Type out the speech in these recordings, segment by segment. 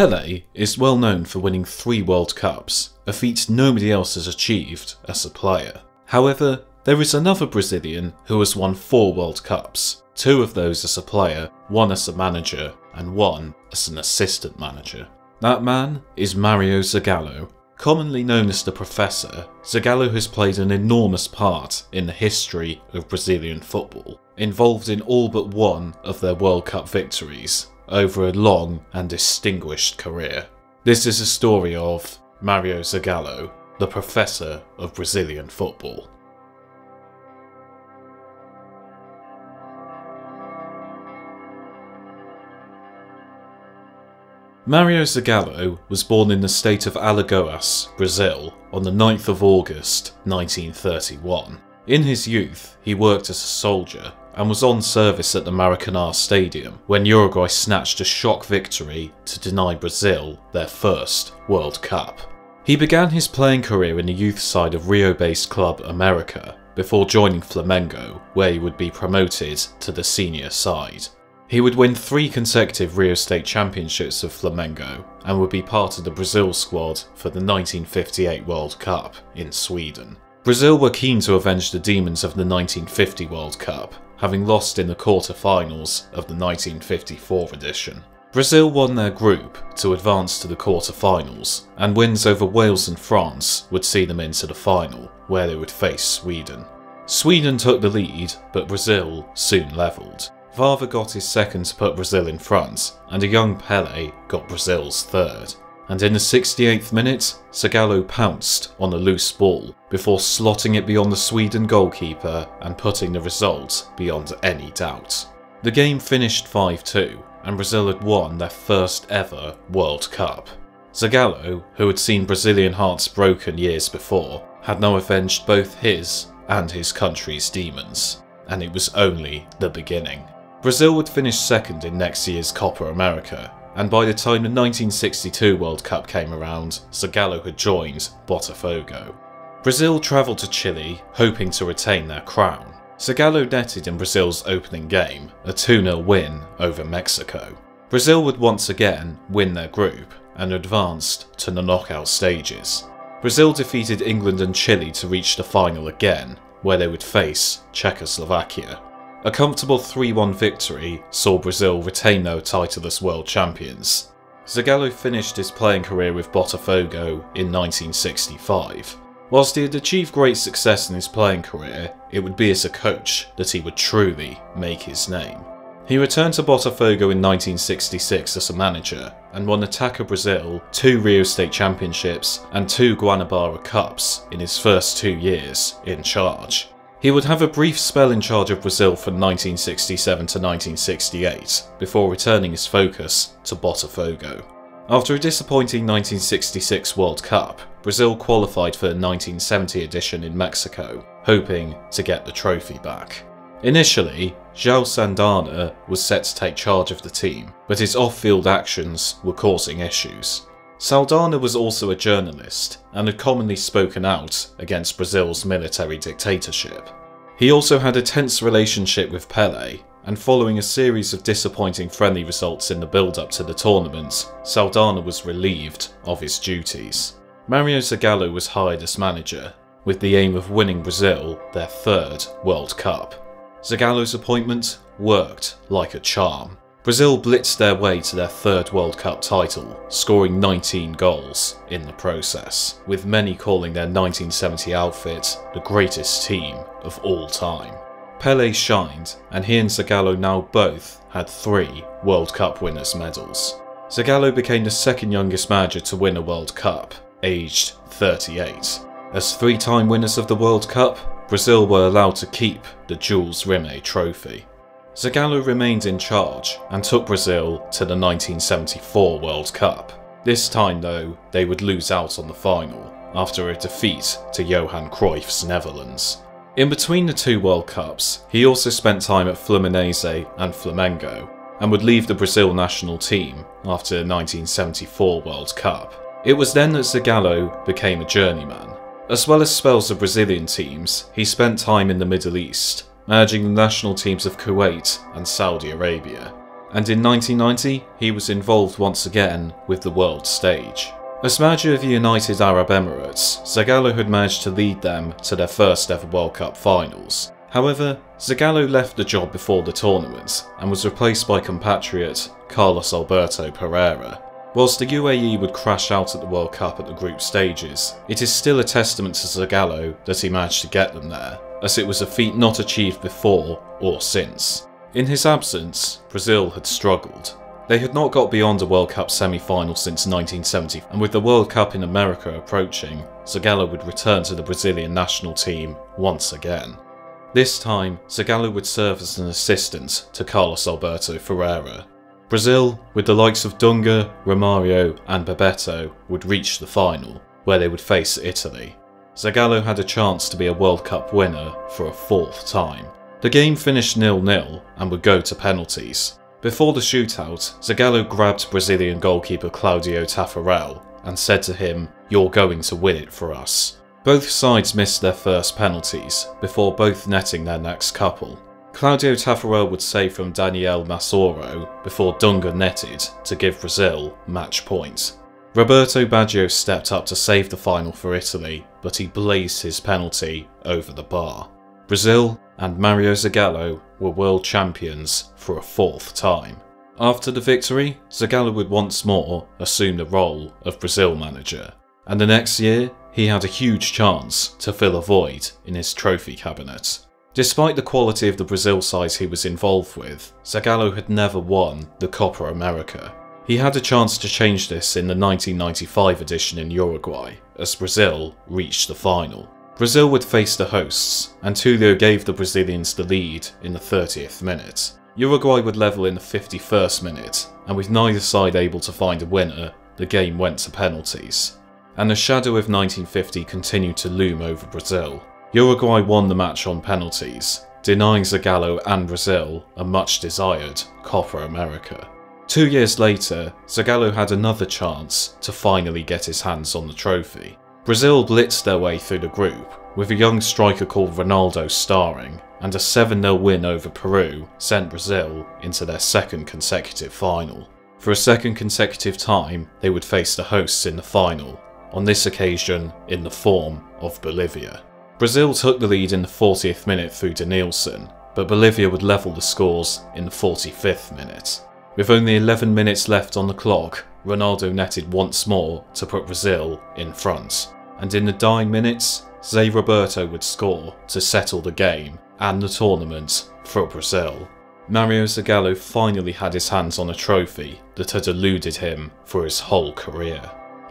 Pele is well known for winning 3 World Cups, a feat nobody else has achieved as a player. However, there is another Brazilian who has won 4 World Cups, 2 of those as a player, 1 as a manager, and 1 as an assistant manager. That man is Mario Zagallo. Commonly known as the Professor, Zagallo has played an enormous part in the history of Brazilian football, involved in all but 1 of their World Cup victories over a long and distinguished career. This is a story of Mario Zagallo, the Professor of Brazilian football. Mario Zagallo was born in the state of Alagoas, Brazil, on the 9th of August 1931. In his youth, he worked as a soldier and was on service at the Maracanã Stadium when Uruguay snatched a shock victory to deny Brazil their first World Cup. He began his playing career in the youth side of Rio-based club America before joining Flamengo, where he would be promoted to the senior side. He would win 3 consecutive Rio State Championships with Flamengo and would be part of the Brazil squad for the 1958 World Cup in Sweden. Brazil were keen to avenge the demons of the 1950 World Cup, having lost in the quarter-finals of the 1954 edition. Brazil won their group to advance to the quarter-finals, and wins over Wales and France would see them into the final, where they would face Sweden. Sweden took the lead, but Brazil soon levelled. Vava got his second to put Brazil in front, and a young Pele got Brazil's third. And in the 68th minute, Zagallo pounced on a loose ball before slotting it beyond the Sweden goalkeeper and putting the result beyond any doubt. The game finished 5-2, and Brazil had won their first ever World Cup. Zagallo, who had seen Brazilian hearts broken years before, had now avenged both his and his country's demons, and it was only the beginning. Brazil would finish second in next year's Copa America, and by the time the 1962 World Cup came around, Zagallo had joined Botafogo. Brazil travelled to Chile, hoping to retain their crown. Zagallo netted in Brazil's opening game, a 2-0 win over Mexico. Brazil would once again win their group, and advanced to the knockout stages. Brazil defeated England and Chile to reach the final again, where they would face Czechoslovakia. A comfortable 3-1 victory saw Brazil retain their title as world champions. Zagallo finished his playing career with Botafogo in 1965. Whilst he had achieved great success in his playing career, it would be as a coach that he would truly make his name. He returned to Botafogo in 1966 as a manager, and won Taça Brazil, 2 Rio State Championships and 2 Guanabara Cups in his first 2 years in charge. He would have a brief spell in charge of Brazil from 1967 to 1968, before returning his focus to Botafogo. After a disappointing 1966 World Cup, Brazil qualified for the 1970 edition in Mexico, hoping to get the trophy back. Initially, João Santana was set to take charge of the team, but his off-field actions were causing issues. Saldana was also a journalist, and had commonly spoken out against Brazil's military dictatorship. He also had a tense relationship with Pele, and following a series of disappointing friendly results in the build-up to the tournament, Saldana was relieved of his duties. Mario Zagallo was hired as manager, with the aim of winning Brazil their 3rd World Cup. Zagallo's appointment worked like a charm. Brazil blitzed their way to their 3rd World Cup title, scoring 19 goals in the process, with many calling their 1970 outfit the greatest team of all time. Pele shined, and he and Zagallo now both had 3 World Cup winners' medals. Zagallo became the 2nd youngest manager to win a World Cup, aged 38. As 3-time winners of the World Cup, Brazil were allowed to keep the Jules Rimet trophy. Zagallo remained in charge and took Brazil to the 1974 World Cup. This time though, they would lose out on the final, after a defeat to Johan Cruyff's Netherlands. In between the 2 World Cups, he also spent time at Fluminense and Flamengo, and would leave the Brazil national team after the 1974 World Cup. It was then that Zagallo became a journeyman. As well as spells of Brazilian teams, he spent time in the Middle East, managing the national teams of Kuwait and Saudi Arabia. and in 1990 he was involved once again with the world stage. As manager of the United Arab Emirates, Zagallo had managed to lead them to their first ever World Cup finals. However, Zagallo left the job before the tournament and was replaced by compatriot Carlos Alberto Pereira. Whilst the UAE would crash out at the World Cup at the group stages, it is still a testament to Zagallo that he managed to get them there, as it was a feat not achieved before or since. In his absence, Brazil had struggled. They had not got beyond a World Cup semi-final since 1970, and with the World Cup in America approaching, Zagallo would return to the Brazilian national team once again. This time, Zagallo would serve as an assistant to Carlos Alberto Pereira. Brazil, with the likes of Dunga, Romario and Bebeto, would reach the final, where they would face Italy. Zagallo had a chance to be a World Cup winner for a fourth time. The game finished 0-0 and would go to penalties. Before the shootout, Zagallo grabbed Brazilian goalkeeper Claudio Taffarel and said to him, "You're going to win it for us." Both sides missed their first penalties, before both netting their next couple. Claudio Taffarel would save from Daniel Massoro before Dunga netted to give Brazil match point. Roberto Baggio stepped up to save the final for Italy, but he blazed his penalty over the bar. Brazil and Mario Zagallo were world champions for a fourth time. After the victory, Zagallo would once more assume the role of Brazil manager, and the next year he had a huge chance to fill a void in his trophy cabinet. Despite the quality of the Brazil side he was involved with, Zagallo had never won the Copa America. He had a chance to change this in the 1995 edition in Uruguay, as Brazil reached the final. Brazil would face the hosts, and Tulio gave the Brazilians the lead in the 30th minute. Uruguay would level in the 51st minute, and with neither side able to find a winner, the game went to penalties. And the shadow of 1950 continued to loom over Brazil. Uruguay won the match on penalties, denying Zagallo and Brazil a much-desired Copa America. 2 years later, Zagallo had another chance to finally get his hands on the trophy. Brazil blitzed their way through the group, with a young striker called Ronaldo starring, and a 7-0 win over Peru sent Brazil into their second consecutive final. For a second consecutive time, they would face the hosts in the final, on this occasion in the form of Bolivia. Brazil took the lead in the 40th minute through Denilson, but Bolivia would level the scores in the 45th minute. With only 11 minutes left on the clock, Ronaldo netted once more to put Brazil in front, and in the dying minutes, Zé Roberto would score to settle the game and the tournament for Brazil. Mario Zagallo finally had his hands on a trophy that had eluded him for his whole career.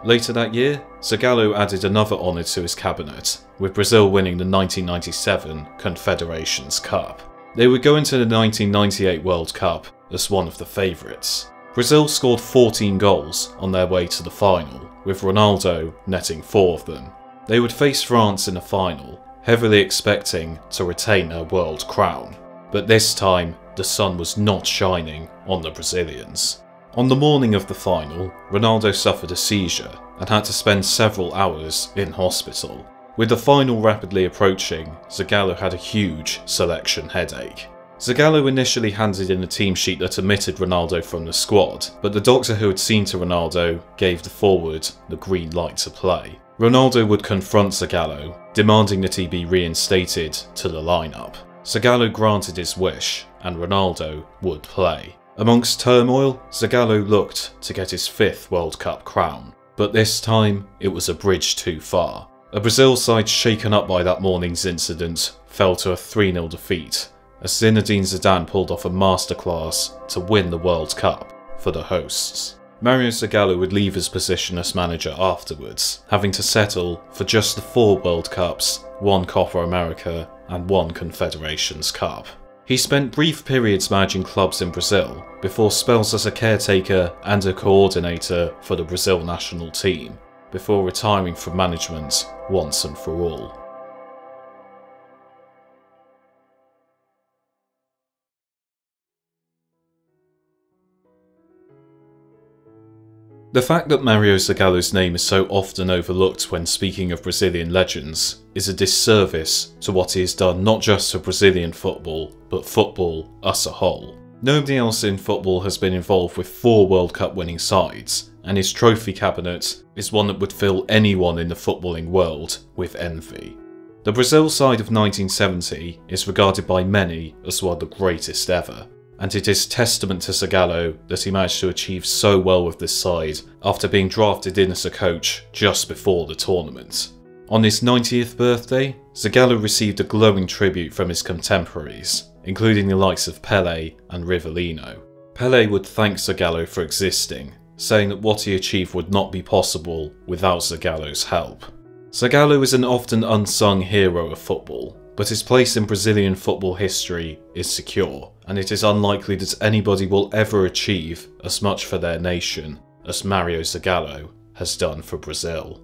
Later that year, Zagallo added another honour to his cabinet, with Brazil winning the 1997 Confederations Cup. They would go into the 1998 World Cup as one of the favourites. Brazil scored 14 goals on their way to the final, with Ronaldo netting 4 of them. They would face France in the final, heavily expecting to retain their world crown. But this time, the sun was not shining on the Brazilians. On the morning of the final, Ronaldo suffered a seizure and had to spend several hours in hospital. With the final rapidly approaching, Zagallo had a huge selection headache. Zagallo initially handed in a team sheet that omitted Ronaldo from the squad, but the doctor who had seen to Ronaldo gave the forward the green light to play. Ronaldo would confront Zagallo, demanding that he be reinstated to the lineup. Zagallo granted his wish, and Ronaldo would play. Amongst turmoil, Zagallo looked to get his 5th World Cup crown, but this time it was a bridge too far. A Brazil side shaken up by that morning's incident fell to a 3-0 defeat, as Zinedine Zidane pulled off a masterclass to win the World Cup for the hosts. Mario Zagallo would leave his position as manager afterwards, having to settle for just the 4 World Cups, 1 Copa America and 1 Confederations Cup. He spent brief periods managing clubs in Brazil, before spells as a caretaker and a coordinator for the Brazil national team, before retiring from management once and for all. The fact that Mario Zagallo's name is so often overlooked when speaking of Brazilian legends is a disservice to what he has done not just for Brazilian football, but football as a whole. Nobody else in football has been involved with 4 World Cup winning sides, and his trophy cabinet is one that would fill anyone in the footballing world with envy. The Brazil side of 1970 is regarded by many as one of the greatest ever, and it is testament to Zagallo that he managed to achieve so well with this side after being drafted in as a coach just before the tournament. On his 90th birthday, Zagallo received a glowing tribute from his contemporaries, including the likes of Pele and Rivellino. Pele would thank Zagallo for existing, saying that what he achieved would not be possible without Zagallo's help. Zagallo is an often unsung hero of football, but his place in Brazilian football history is secure, and it is unlikely that anybody will ever achieve as much for their nation as Mario Zagallo has done for Brazil.